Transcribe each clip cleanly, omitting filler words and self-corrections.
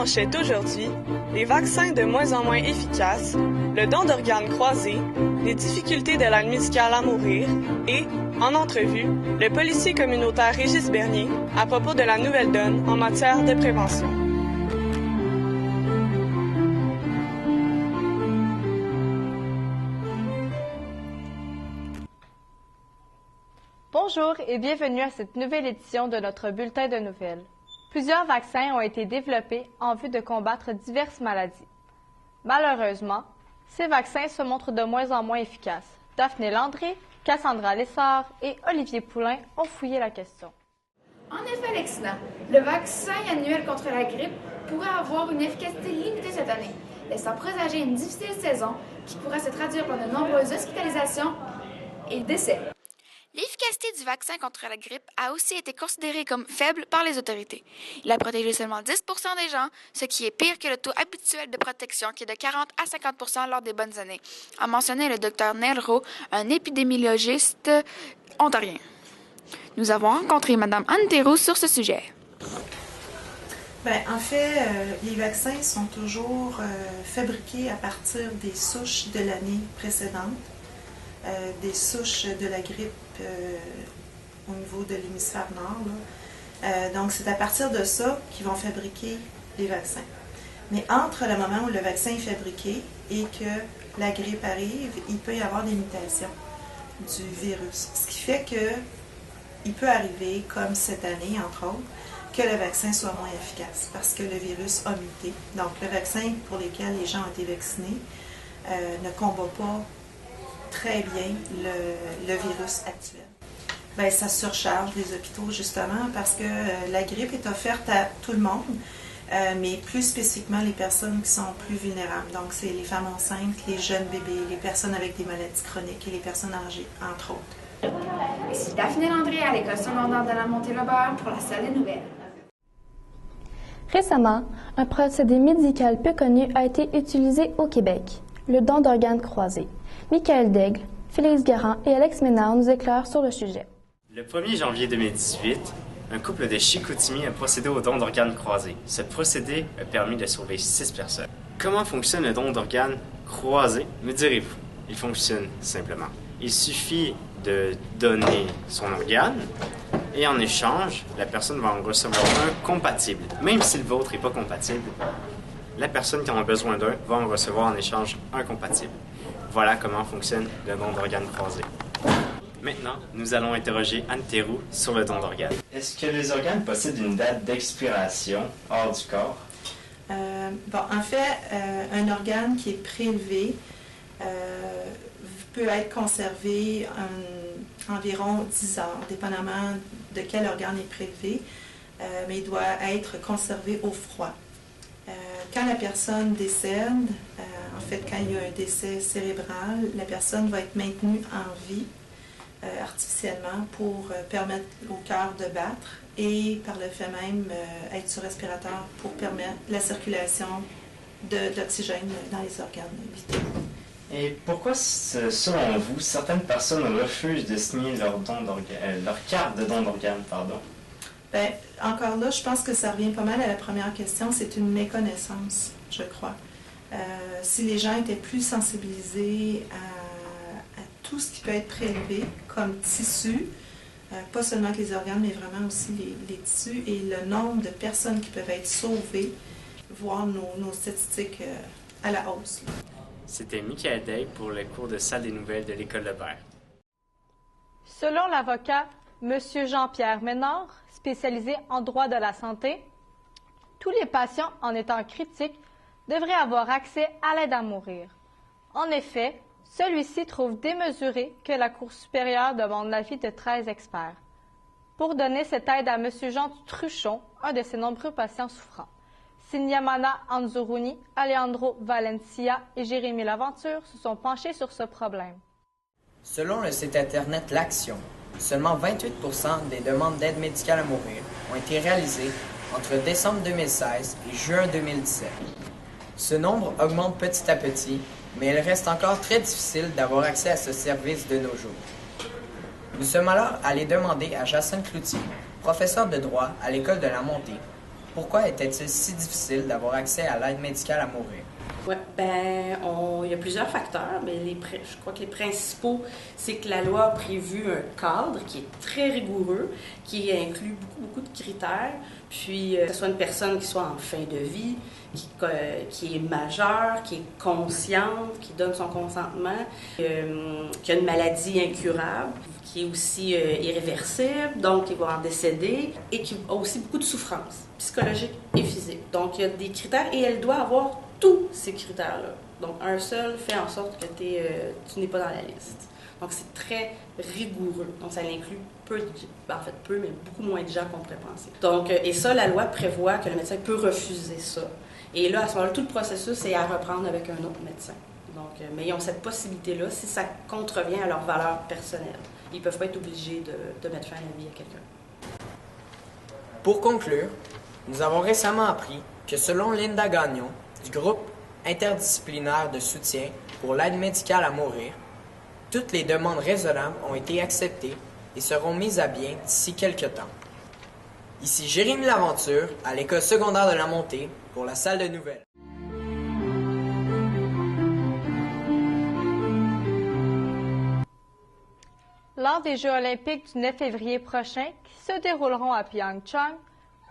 manchettes aujourd'hui, les vaccins de moins en moins efficaces, le don d'organes croisés, les difficultés de l'aide médicale à mourir et, en entrevue, le policier communautaire Régis Bernier à propos de la nouvelle donne en matière de prévention. Bonjour et bienvenue à cette nouvelle édition de notre bulletin de nouvelles. Plusieurs vaccins ont été développés en vue de combattre diverses maladies. Malheureusement, ces vaccins se montrent de moins en moins efficaces. Daphné Landry, Cassandra Lessard et Olivier Poulain ont fouillé la question. En effet, Alexina, le vaccin annuel contre la grippe pourrait avoir une efficacité limitée cette année, laissant présager une difficile saison qui pourrait se traduire par de nombreuses hospitalisations et décès. L'efficacité du vaccin contre la grippe a aussi été considérée comme faible par les autorités. Il a protégé seulement 10 % des gens, ce qui est pire que le taux habituel de protection qui est de 40 à 50 % lors des bonnes années, a mentionné le Dr Neil Rowe, un épidémiologiste ontarien. Nous avons rencontré Mme Anne Théroux sur ce sujet. En fait, les vaccins sont toujours fabriqués à partir des souches de l'année précédente. Des souches de la grippe au niveau de l'hémisphère nord. Donc, c'est à partir de ça qu'ils vont fabriquer les vaccins. Mais entre le moment où le vaccin est fabriqué et que la grippe arrive, il peut y avoir des mutations du virus. Ce qui fait qu'il peut arriver, comme cette année, entre autres, que le vaccin soit moins efficace parce que le virus a muté. Donc, le vaccin pour lequel les gens ont été vaccinés ne combat pas très bien le virus actuel. Ça surcharge les hôpitaux justement parce que la grippe est offerte à tout le monde, mais plus spécifiquement les personnes qui sont plus vulnérables. Donc c'est les femmes enceintes, les jeunes bébés, les personnes avec des maladies chroniques et les personnes âgées, entre autres. Ici Daphné Landry à l'école secondaire de la Montée-Lebert pour la salle des nouvelles. Récemment, un procédé médical peu connu a été utilisé au Québec, le don d'organes croisés. Michael Daigle, Félix Garand et Alex Ménard nous éclairent sur le sujet. Le 1er janvier 2018, un couple de Chicoutimi a procédé au don d'organes croisés. Ce procédé a permis de sauver 6 personnes. Comment fonctionne le don d'organes croisés, me direz-vous? Il fonctionne simplement. Il suffit de donner son organe et en échange, la personne va en recevoir un compatible. Même si le vôtre n'est pas compatible, la personne qui en a besoin d'un va en recevoir en échange un compatible. Voilà comment fonctionne le don d'organes croisés. Maintenant, nous allons interroger Anne Théroux sur le don d'organes. Est-ce que les organes possèdent une date d'expiration hors du corps? En fait, un organe qui est prélevé peut être conservé environ 10 heures, dépendamment de quel organe est prélevé, mais il doit être conservé au froid. Quand la personne décède, en fait, quand il y a un décès cérébral, la personne va être maintenue en vie artificiellement pour permettre au cœur de battre et par le fait même être sur respirateur pour permettre la circulation d'oxygène dans les organes vitaux. Et pourquoi, selon vous, certaines personnes refusent de signer leur carte de don d'organes, Encore là, je pense que ça revient pas mal à la première question, c'est une méconnaissance, je crois. Si les gens étaient plus sensibilisés à tout ce qui peut être prélevé comme tissu, pas seulement que les organes, mais vraiment aussi les tissus et le nombre de personnes qui peuvent être sauvées, voir nos statistiques à la hausse. C'était Michael Daigle pour le cours de salle des nouvelles de l'École Lebert. Selon l'avocat M. Jean-Pierre Ménard, spécialisé en droit de la santé, tous les patients en étant critiques devraient avoir accès à l'aide à mourir. En effet, celui-ci trouve démesuré que la Cour supérieure demande l'avis de 13 experts pour donner cette aide à M. Jean Truchon, un de ses nombreux patients souffrants. Sinyamana Anzuruni, Alejandro Valencia et Jérémy Laventure se sont penchés sur ce problème. Selon le site Internet L'Action, seulement 28 % des demandes d'aide médicale à mourir ont été réalisées entre décembre 2016 et juin 2017. Ce nombre augmente petit à petit, mais il reste encore très difficile d'avoir accès à ce service de nos jours. Nous sommes alors allés demander à Jacinthe Cloutier, professeur de droit à l'École de la Montée, Pourquoi était-il si difficile d'avoir accès à l'aide médicale à mourir? Oui, il y a plusieurs facteurs, mais je crois que les principaux, c'est que la loi a prévu un cadre qui est très rigoureux, qui inclut beaucoup de critères, puis que ce soit une personne qui soit en fin de vie, qui est majeure, qui est consciente, qui donne son consentement, qui a une maladie incurable, qui est aussi irréversible, donc qui va en décéder, et qui a aussi beaucoup de souffrance psychologique et physique. Donc, il y a des critères et elle doit avoir tous ces critères-là. Donc, un seul fait en sorte que tu n'es pas dans la liste. Donc, c'est très rigoureux. Donc, ça inclut mais beaucoup moins de gens qu'on pourrait penser. Donc, et ça, la loi prévoit que le médecin peut refuser ça. Et là, à ce moment-là, tout le processus est à reprendre avec un autre médecin. Donc, mais ils ont cette possibilité-là si ça contrevient à leurs valeurs personnelles. Ils ne peuvent pas être obligés de mettre fin à la vie à quelqu'un. Pour conclure, nous avons récemment appris que selon Linda Gagnon, du groupe interdisciplinaire de soutien pour l'aide médicale à mourir, toutes les demandes raisonnables ont été acceptées et seront mises à bien d'ici quelques temps. Ici Jérémy Laventure, à l'école secondaire de la Montée, pour la salle de nouvelles. Lors des Jeux olympiques du 9 février prochain, qui se dérouleront à Pyeongchang,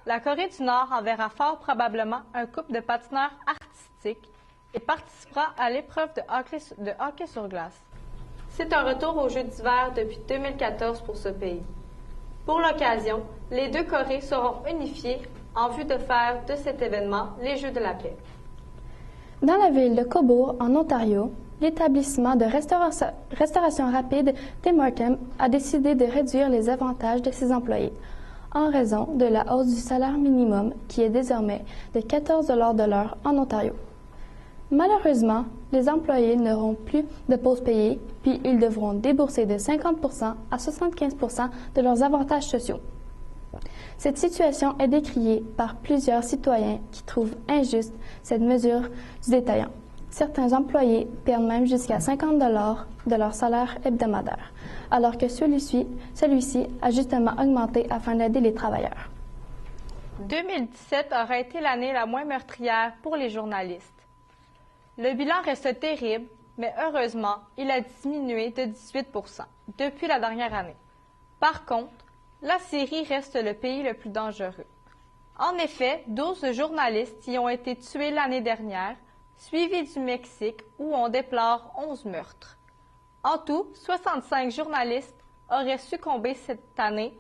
la Corée du Nord enverra fort probablement un couple de patineurs artistiques et participera à l'épreuve de hockey sur glace. C'est un retour aux Jeux d'hiver depuis 2014 pour ce pays. Pour l'occasion, les deux Corées seront unifiées en vue de faire de cet événement les Jeux de la paix. Dans la ville de Cobourg, en Ontario, l'établissement de restauration rapide Tim Hortons a décidé de réduire les avantages de ses employés en raison de la hausse du salaire minimum qui est désormais de 14 $ de l'heure en Ontario. Malheureusement, les employés n'auront plus de pauses payées, puis ils devront débourser de 50 % à 75 % de leurs avantages sociaux. Cette situation est décriée par plusieurs citoyens qui trouvent injuste cette mesure du détaillant. Certains employés perdent même jusqu'à 50 $ de leur salaire hebdomadaire, alors que celui-ci a justement augmenté afin d'aider les travailleurs. 2017 aura été l'année la moins meurtrière pour les journalistes. Le bilan reste terrible, mais heureusement, il a diminué de 18 % depuis la dernière année. Par contre, la Syrie reste le pays le plus dangereux. En effet, 12 journalistes y ont été tués l'année dernière, suivis du Mexique où on déplore 11 meurtres. En tout, 65 journalistes auraient succombé cette année,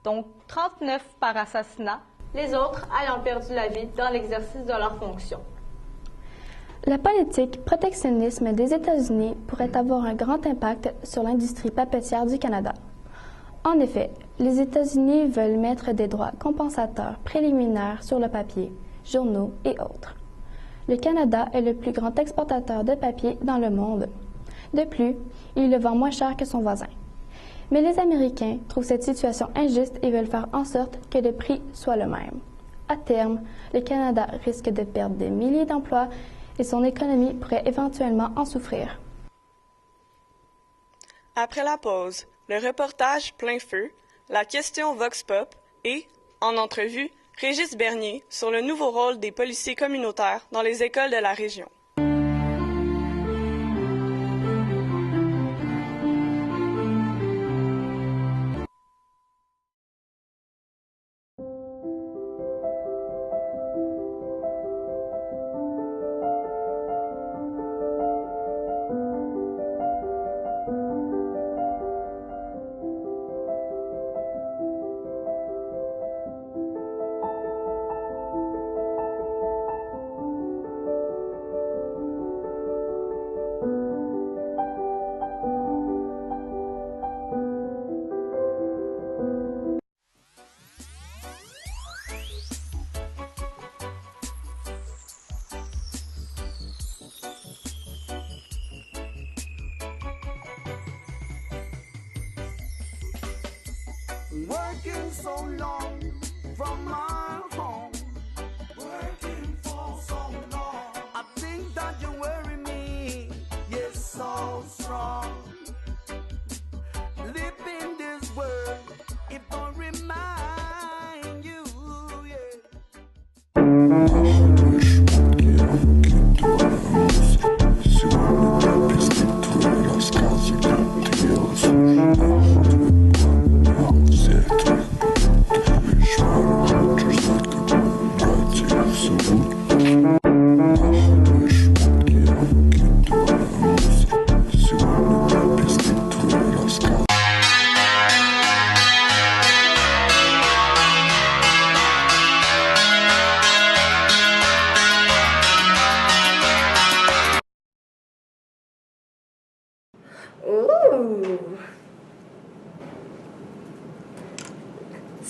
dont 39 par assassinat, les autres ayant perdu la vie dans l'exercice de leurs fonctions. La politique protectionnisme des États-Unis pourrait avoir un grand impact sur l'industrie papetière du Canada. En effet, les États-Unis veulent mettre des droits compensateurs préliminaires sur le papier, journaux et autres. Le Canada est le plus grand exportateur de papier dans le monde. De plus, il le vend moins cher que son voisin. Mais les Américains trouvent cette situation injuste et veulent faire en sorte que le prix soit le même. À terme, le Canada risque de perdre des milliers d'emplois et son économie pourrait éventuellement en souffrir. Après la pause, le reportage Plein Feu, la question Vox Pop et, en entrevue, Régis Bernier sur le nouveau rôle des policiers communautaires dans les écoles de la région. Working so long from my home. Working for so long. I think that you worry me. Yes, so strong. Live in this world, it don't remind you. Yeah.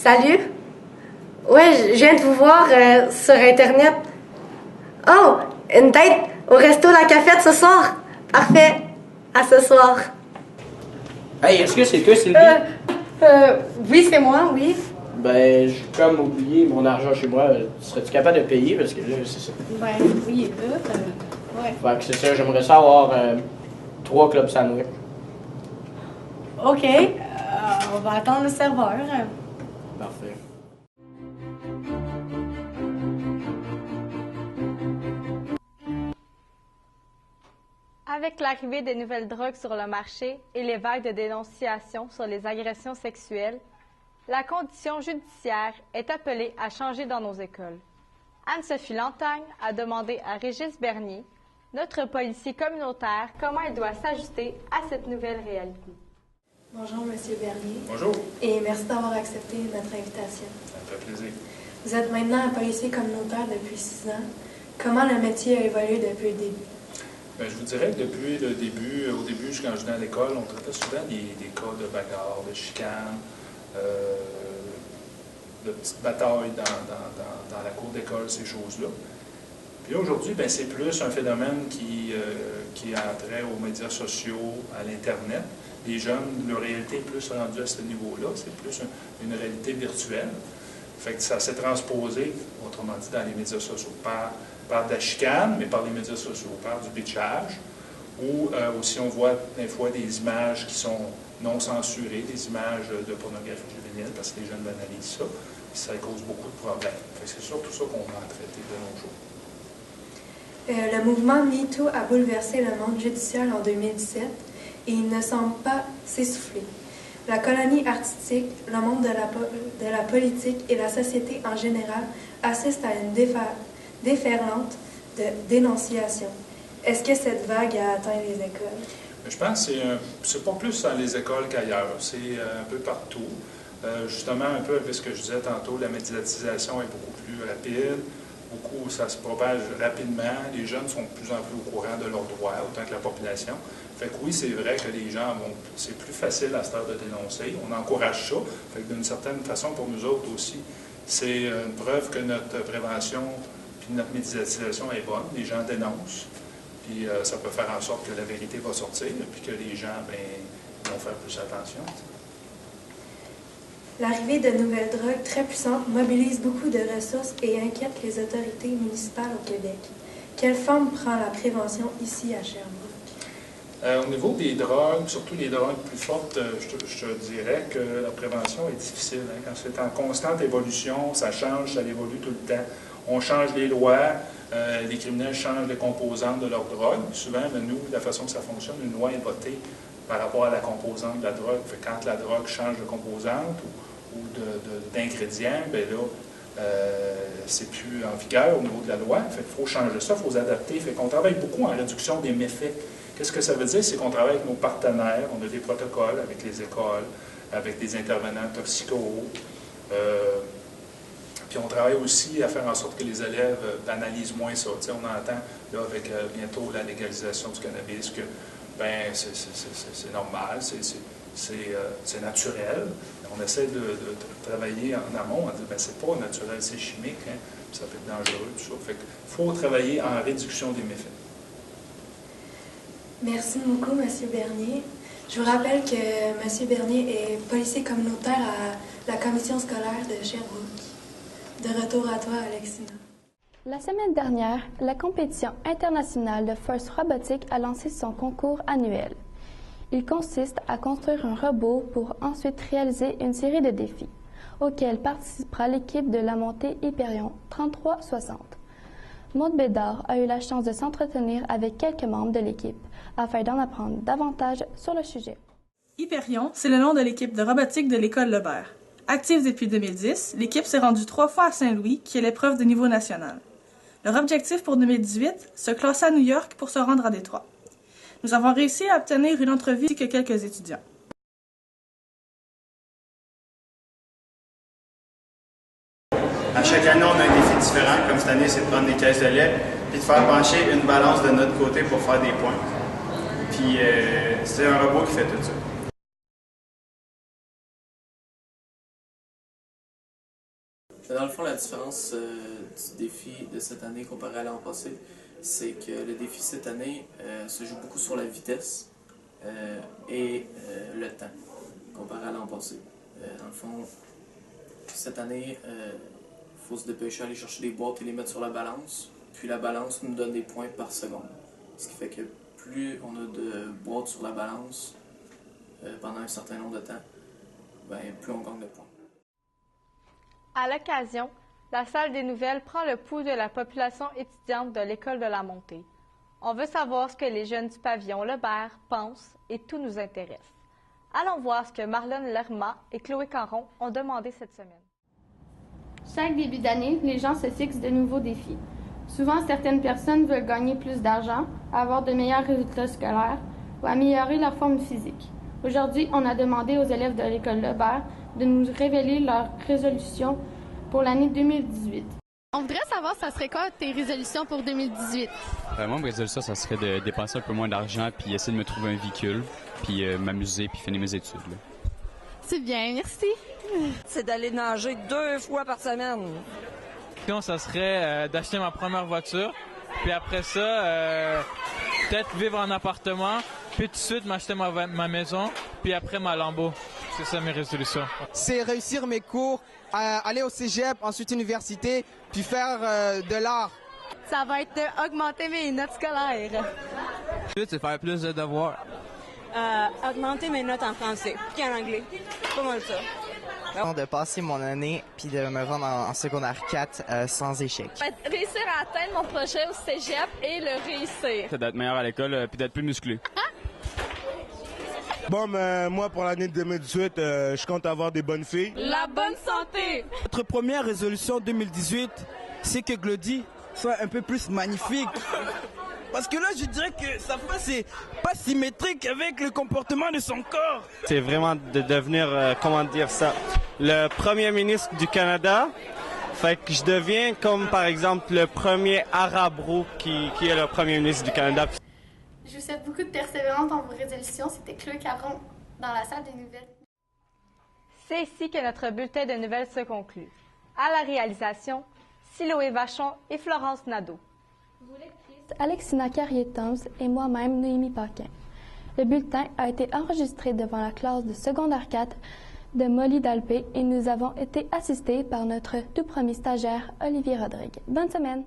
Salut. Ouais, je viens de vous voir sur Internet. Oh, une date au resto La Cafette ce soir. Parfait. À ce soir. Hey, est-ce que c'est toi, Sylvie? Oui, c'est moi, oui. Ben, j'ai comme oublié mon argent chez moi. Serais-tu capable de payer? Parce que là, c'est ça. Ben, oui, ouais. Fait que c'est ça, j'aimerais ça avoir 3 clubs sandwich. OK. On va attendre le serveur. Parfait. Avec l'arrivée des nouvelles drogues sur le marché et les vagues de dénonciations sur les agressions sexuelles, la condition judiciaire est appelée à changer dans nos écoles. Anne-Sophie Lantagne a demandé à Régis Bernier, notre policier communautaire, comment il doit s'ajuster à cette nouvelle réalité. Bonjour, Monsieur Bernier. Bonjour. Et merci d'avoir accepté notre invitation. Ça me fait plaisir. Vous êtes maintenant un policier communautaire depuis 6 ans. Comment le métier a évolué depuis le début? Bien, je vous dirais que depuis le début, au début, quand je venais à l'école, on traitait souvent des cas de bagarre, de chicanes, de petites batailles dans la cour d'école, ces choses-là. Puis aujourd'hui, bien, c'est plus un phénomène qui a trait aux médias sociaux, à l'Internet. Les jeunes, leur réalité est plus rendue à ce niveau-là, c'est plus une réalité virtuelle. Fait que ça s'est transposé, autrement dit, dans les médias sociaux, par de la chicane, mais par les médias sociaux, par du bitchage, ou aussi on voit des fois des images qui sont non censurées, des images de pornographie juvénile, parce que les jeunes banalisent ça, et ça cause beaucoup de problèmes. Fait que c'est surtout ça qu'on va en traiter de nos jours. Le mouvement MeToo a bouleversé le monde judiciaire en 2017 et il ne semble pas s'essouffler. La colonie artistique, le monde de la politique et la société en général assistent à une déferlante de dénonciation. Est-ce que cette vague a atteint les écoles? Je pense que c'est pas plus dans les écoles qu'ailleurs, c'est un peu partout. Justement, un peu avec ce que je disais tantôt, la médiatisation est beaucoup plus rapide, ça se propage rapidement, les jeunes sont de plus en plus au courant de leurs droits, autant que la population. Fait que oui, c'est vrai que les gens c'est plus facile à cette heure de dénoncer, on encourage ça. Fait que d'une certaine façon, pour nous autres aussi, c'est une preuve que notre prévention puis notre médiatisation est bonne, les gens dénoncent, puis ça peut faire en sorte que la vérité va sortir, puis que les gens, vont faire plus attention. L'arrivée de nouvelles drogues très puissantes mobilise beaucoup de ressources et inquiète les autorités municipales au Québec. Quelle forme prend la prévention ici à Sherbrooke? Au niveau des drogues, surtout les drogues plus fortes, je te dirais que la prévention est difficile. Quand c'est en constante évolution, ça change, ça évolue tout le temps. On change les lois, les criminels changent les composantes de leur drogue. Souvent, nous, la façon que ça fonctionne, une loi est votée par rapport à la composante de la drogue. Fait que quand la drogue change de composante ou d'ingrédient, bien là, c'est plus en vigueur au niveau de la loi. Fait qu'il faut changer ça, il faut s'adapter. Fait qu'on travaille beaucoup en réduction des méfaits. Qu'est-ce que ça veut dire? C'est qu'on travaille avec nos partenaires, on a des protocoles avec les écoles, avec des intervenants toxicaux. Puis on travaille aussi à faire en sorte que les élèves banalisent moins ça. T'sais, on entend là, avec bientôt la légalisation du cannabis que c'est normal, c'est naturel. On essaie de travailler en amont, on dit c'est pas naturel, c'est chimique, hein, ça peut être dangereux, tout ça. Fait qu'il faut travailler en réduction des méfaits. Merci beaucoup, M. Bernier. Je vous rappelle que M. Bernier est policier communautaire à la commission scolaire de Sherbrooke. De retour à toi, Alexina. La semaine dernière, la compétition internationale de force robotique a lancé son concours annuel. Il consiste à construire un robot pour ensuite réaliser une série de défis, auxquels participera l'équipe de la montée Hyperion 3360. Maude Bédard a eu la chance de s'entretenir avec quelques membres de l'équipe afin d'en apprendre davantage sur le sujet. Hyperion, c'est le nom de l'équipe de robotique de l'École Lebert. Active depuis 2010, l'équipe s'est rendue 3 fois à Saint-Louis, qui est l'épreuve de niveau national. Leur objectif pour 2018, se classer à New York pour se rendre à Détroit. Nous avons réussi à obtenir une entrevue ainsi que quelques étudiants. À chaque année, on a un défi différent. Comme cette année, c'est de prendre des caisses de lait puis de faire pencher une balance de notre côté pour faire des points. Puis c'est un robot qui fait tout ça. Dans le fond, la différence du défi de cette année comparé à l'an passé, c'est que le défi cette année se joue beaucoup sur la vitesse et le temps comparé à l'an passé. Dans le fond, cette année, il faut se dépêcher à aller chercher des boîtes et les mettre sur la balance. Puis la balance nous donne des points par seconde. Ce qui fait que plus on a de boîtes sur la balance pendant un certain nombre de temps, plus on gagne de points. À l'occasion, la salle des nouvelles prend le pouls de la population étudiante de l'École de la Montée. On veut savoir ce que les jeunes du pavillon Lebert pensent et tout nous intéresse. Allons voir ce que Marlène Lerma et Chloé Caron ont demandé cette semaine. Chaque début d'année, les gens se fixent de nouveaux défis. Souvent, certaines personnes veulent gagner plus d'argent, avoir de meilleurs résultats scolaires ou améliorer leur forme physique. Aujourd'hui, on a demandé aux élèves de l'École Lebert de nous révéler leurs résolutions pour l'année 2018. On voudrait savoir, ça serait quoi tes résolutions pour 2018? Moi, ma résolution, ça serait de dépenser un peu moins d'argent, puis essayer de me trouver un véhicule, puis m'amuser, puis finir mes études. Là. C'est bien, merci. C'est d'aller nager 2 fois par semaine. Ça serait d'acheter ma première voiture, puis après ça, peut-être vivre en appartement, puis tout de suite m'acheter ma maison, puis après ma Lambo. C'est ça mes résolutions. C'est réussir mes cours, aller au cégep, ensuite université, puis faire de l'art. Ça va être augmenter mes notes scolaires. C'est faire plus de devoirs. Augmenter mes notes en français, puis en anglais. Pas mal ça. De passer mon année puis de me rendre en secondaire 4 sans échec. Réussir à atteindre mon projet au cégep et le réussir. C'est d'être meilleur à l'école puis d'être plus musclé. Bon, moi, pour l'année 2018, je compte avoir des bonnes filles. La bonne santé! Notre première résolution 2018, c'est que Glody soit un peu plus magnifique. Parce que là, je dirais que sa face est pas symétrique avec le comportement de son corps. C'est vraiment de devenir, le premier ministre du Canada. Fait que je deviens comme, par exemple, le premier Arabro qui est le premier ministre du Canada. Je vous souhaite beaucoup de persévérance dans vos résolutions. C'était Chloé Caron dans la salle des nouvelles. C'est ici que notre bulletin de nouvelles se conclut. À la réalisation, Siloé Vachon et Florence Nadeau. Alexina Carrier-Toms et moi-même, Noémie Paquin. Le bulletin a été enregistré devant la classe de secondaire 4 de Molly Dalpé et nous avons été assistés par notre tout premier stagiaire, Olivier Rodrigue. Bonne semaine!